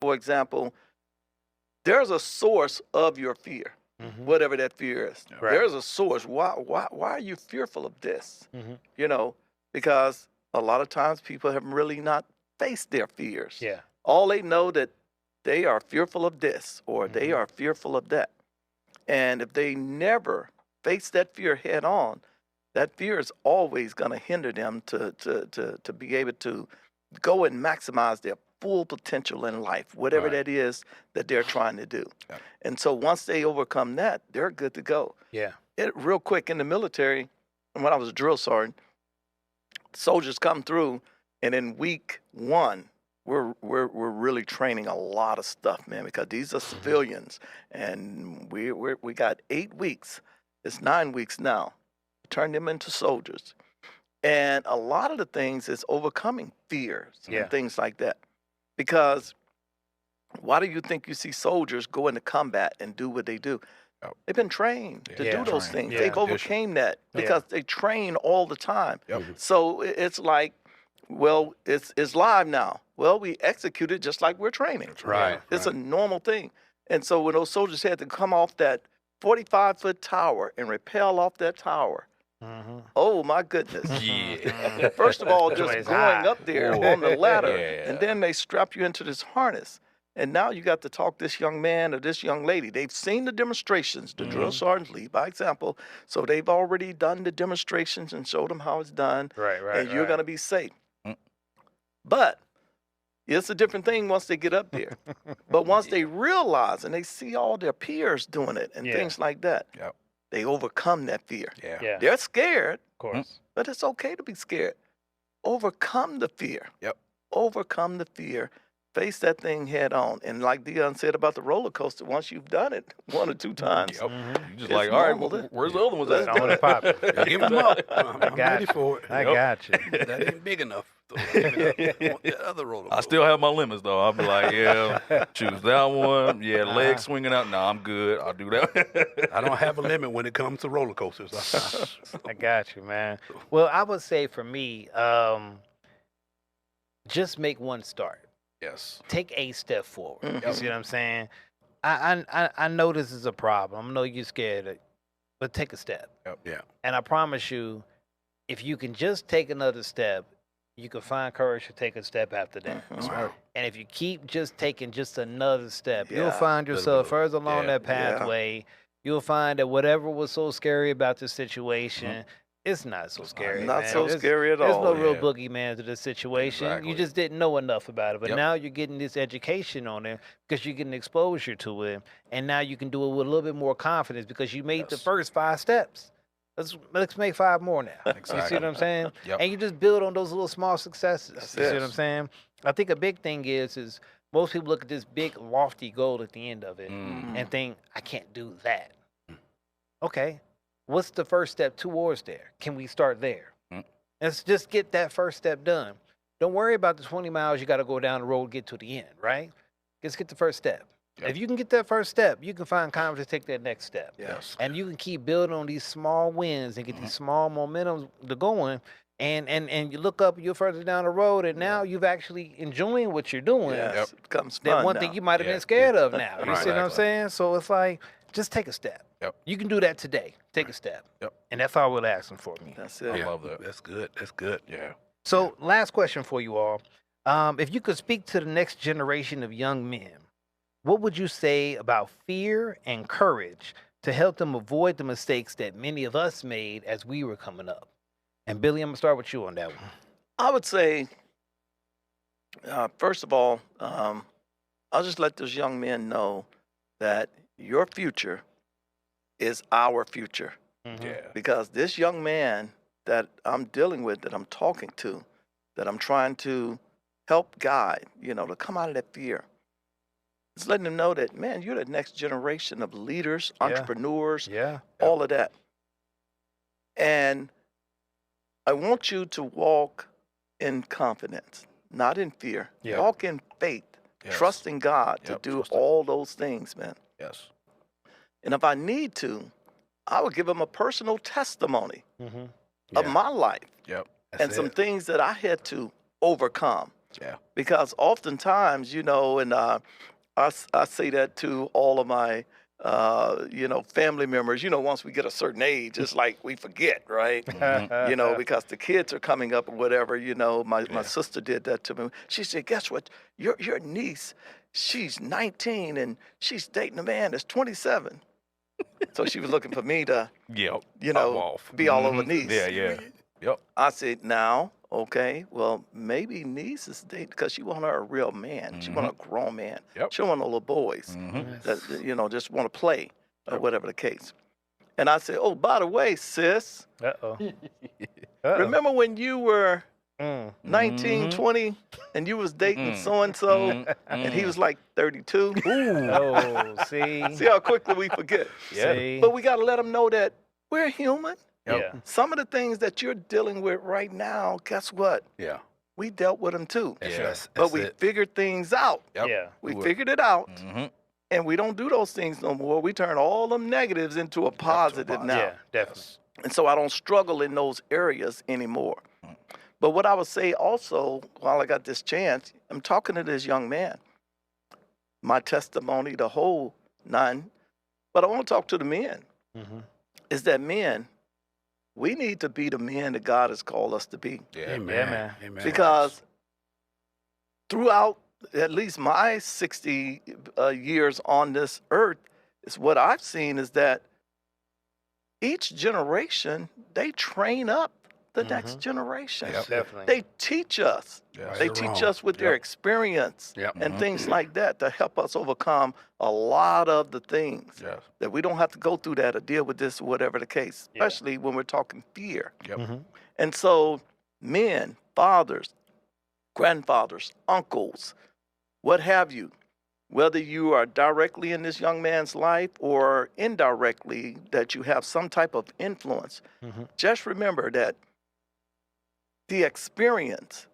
For example, there's a source of your fear, whatever that fear is. Right. There's a source. Why are you fearful of this? Mm-hmm. You know, because a lot of times people have really not faced their fears. Yeah. All they know that they are fearful of this or they are fearful of that. And if they never face that fear head on, that fear is always going to hinder them to be able to go and maximize their full potential in life, whatever Right. that is that they're trying to do. Yeah. And so once they overcome that, they're good to go. Yeah. Real quick, in the military, when I was a drill sergeant, soldiers come through, and in week 1, we're really training a lot of stuff, man, because these are civilians, and we got 8 weeks. It's 9 weeks now. Turn them into soldiers, and a lot of the things is overcoming fears Yeah. and things like that. Because why do you think you see soldiers go into combat and do what they do? Yep. They've been trained to Yeah. do those Trained. things. Yeah. They've Conditioned. overcame that Yeah. because they train all the time. Yep. So it's like, well, it's live now. Well, we execute it just like we're training. Right. It's a normal thing. And so when those soldiers had to come off that 45-foot tower and rappel off that tower, Mm-hmm. oh my goodness. Yeah. First of all, just Somebody's going high. up there Whoa. on the ladder, Yeah. and then they strap you into this harness. And now you got to talk this young man or this young lady. They've seen the demonstrations. The drill sergeants lead by example. So they've already done the demonstrations and showed them how it's done. Right. Right. And you're going to be safe. Mm. But it's a different thing once they get up there. But once they realize and they see all their peers doing it and Yeah. things like that, Yep. they overcome that fear. Yeah. Yeah. They're scared, Of course. but it's okay to be scared. Overcome the fear. Yep. Overcome the fear. Face that thing head on. And like Dion said about the roller coaster, once you've done it 1 or 2 times, Yep. Mhm. You just It's like, all right, normal then. where's the other ones Let's at? I want to pop it. Yeah, give them up. I'm got ready you. for it. I Yep. got you. That ain't big enough. Give it up. I want the other roller I coaster. still have my limits though. I'll be like, yeah, choose that one. Yeah, Uh-huh. leg swinging out. Nah, I'm good. I'll do that. I don't have a limit when it comes to roller coasters. I got you, man. Well, I would say for me, just make one start. Yes. Take a step forward. You Mhm. see what I'm saying? I know this is a problem. I know you're scared, but take a step. Yeah. And I promise you, if you can just take another step, you can find courage to take a step after that. Mhm. Right. And if you keep just taking just another step, you'll Yeah. find Little yourself bit of- further along yeah, that pathway. You'll find that whatever was so scary about this situation, it's not so scary. not man. so There's- scary at There's all. no real Yeah. boogeyman to this situation. Exactly. You just didn't know enough about it. But Yep. now you're getting this education on it because you're getting exposure to it. And now you can do it with a little bit more confidence because you made the Yes. first 5 steps. Let's make 5 more now. You see Exactly. what I'm saying? Yep. And you just build on those little small successes. That's You see it. what I'm saying? I think a big thing is most people look at this big lofty goal at the end of it Mm. and think, I can't do that. Okay. What's the first step towards there? Can we start there? Mm. Let's just get that first step done. Don't worry about the 20 miles you got to go down the road to get to the end, right? Just get the first step. Yep. If you can get that first step, you can find confidence to take that next step. Yes. And you can keep building on these small wins and get these small momentums to going. And you look up, you're further down the road, and now you've actually enjoying what you're doing. Yes, it becomes That fun one now. thing you might have Yeah. been scared of now. You Right. see what I'm Exactly. saying? So it's like, just take a step. Yep. You can do that today. Take a step. Yep. And that's all we're asking for me. That's I it. love that. That's good. That's good. Yeah. So last question for you all. If you could speak to the next generation of young men, what would you say about fear and courage to help them avoid the mistakes that many of us made as we were coming up? And Billy, I'm gonna start with you on that one. I would say, first of all, I'll just let those young men know that your future is our future. Mhm. Yeah. Because this young man that I'm dealing with, that I'm talking to, that I'm trying to help guide, to come out of that fear, it's letting them know that, man, you're the next generation of leaders, Yeah. entrepreneurs, Yeah. all of that. And I want you to walk in confidence, not in fear. Yeah. Walk in faith, Yes. trusting God to Yep, do trust Him. all those things, man. Yes. And if I need to, I would give them a personal testimony Mm-hmm. of Yeah. my life Yep. That's and some it. things that I had to overcome. Yeah. Because oftentimes, you know, and I say that to all of my, you know, family members. You know, once we get a certain age, it's like we forget, right? You know, because the kids are coming up or whatever. You know, my Yeah. sister did that to me. She said, "Guess what? Your niece, she's 19 and she's dating a man that's 27." So she was looking for me to, Yep. you Pop know, off. be all over Mhm. niece. Yeah, yeah. Yep. I said, now, okay, well, maybe niece is dating because she want her a real man. She want a grown man. Yep. She don't want no little boys Mhm. that, you know, just want to play or whatever the case. And I said, oh, by the way, sis, Uh-oh. remember when you were Mm. 19, Mhm. 20, and you was dating Mm. so-and-so, Mhm. and he Mm. was like 32? Oh, see? See how quickly we forget. Yeah. See? But we got to let them know that we're human. Yep. Yeah. Some of the things that you're dealing with right now, guess what? Yeah. We dealt with them too. That's, Yeah. that's, But that's we it. figured things out. Yep. Yeah. We Well- figured it out, Mhm. and we don't do those things no more. We turn all them negatives into a positive now. Yeah, definitely. And so I don't struggle in those areas anymore. Mm. But what I would say also, while I got this chance, I'm talking to this young man. My testimony, the whole nine. But I want to talk to the men. Mm-hmm. Is that men, we need to be the men that God has called us to be. Yeah. Amen. Yeah, man. Amen. Because throughout at least my 60 years on this earth, is what I've seen is that each generation, they train up the next generation. Yep. Definitely. They teach us. Yes. They You're teach wrong. us with their Yep. experience Yep. and Mhm. things like that to help us overcome a lot of the things Yes. that we don't have to go through that or deal with this or whatever the case, Yeah. especially when we're talking fear. Yep. Mm-hmm. And so, men, fathers, grandfathers, uncles, what have you, whether you are directly in this young man's life or indirectly, that you have some type of influence, Mm-hmm. just remember that the experience,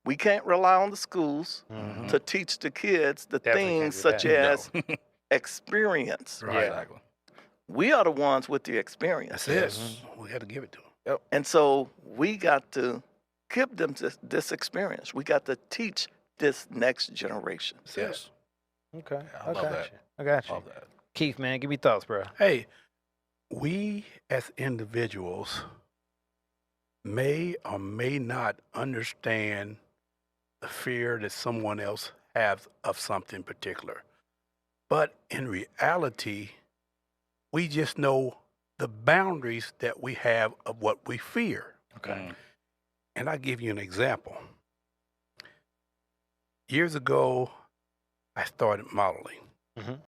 we can't rely on the schools Mm-hmm. to teach the kids the Definitely can't things do such that. as experience. Right. Yeah. Exactly. We are the ones with the experience. That's it. Mhm. We had to give it to them. And so we got to give them this experience. We got to teach this next generation. That's it. Yes. Okay. Yeah, I I love got that. you. I got you. Love that. Keith, man, give me thoughts, bro. Hey, we as individuals may or may not understand the fear that someone else has of something particular. But in reality, we just know the boundaries that we have of what we fear. Okay. And I'll give you an example. Years ago, I started modeling. Mhm.